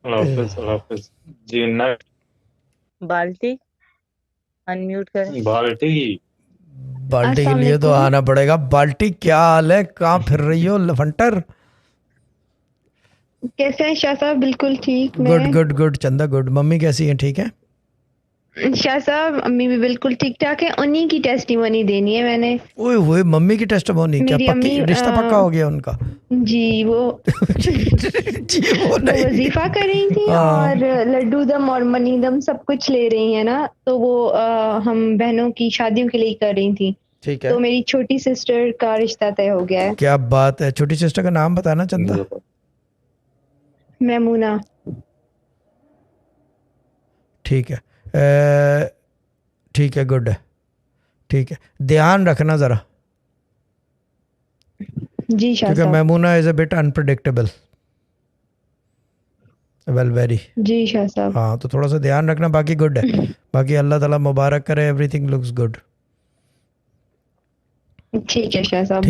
अल्लाह हाफिज, अल्लाह हाफिज। जी next. बाल्टी, unmute करें। बाल्टी। बाल्टी के अस्सलाम लिए तो वालेकुम। आना पड़ेगा। बाल्टी, क्या हाल है? कहाँ फिर रही हो लफंटर? कैसे हैं शाह साहब? बिल्कुल ठीक। गुड मैं गुड गुड चंदा, गुड। मम्मी कैसी है? ठीक है? शाह साहब, अम्मी भी बिल्कुल ठीक ठाक है। उन्हीं की टेस्टिमोनी देनी है मैंने। ओए होए, मम्मी की टेस्टिमोनी? क्या मेरी पक्की? अम्मी रिश्ता पक्का हो गया उनका? जी वो जी वो वो नहीं। वजीफा कर रही थी हाँ। और लड्डू दम और मनी दम सब कुछ ले रही है ना, तो वो हम बहनों की शादियों के लिए कर रही थी। ठीक है। तो मेरी छोटी सिस्टर का रिश्ता तय हो गया है। क्या बात है! छोटी सिस्टर का नाम बताना चंदा। मैमूना। ठीक है। ठीक है, गुड है। ठीक है, ध्यान रखना ज़रा, जी शाह क्योंकि साहब। Maimuna is a bit unpredictable. Well, very. जी शाह साहब। हाँ, तो थोड़ा सा ध्यान रखना, बाकी गुड है। बाकी अल्लाह ताला मुबारक करे, एवरीथिंग लुक्स गुड। ठीक है शाह साहब।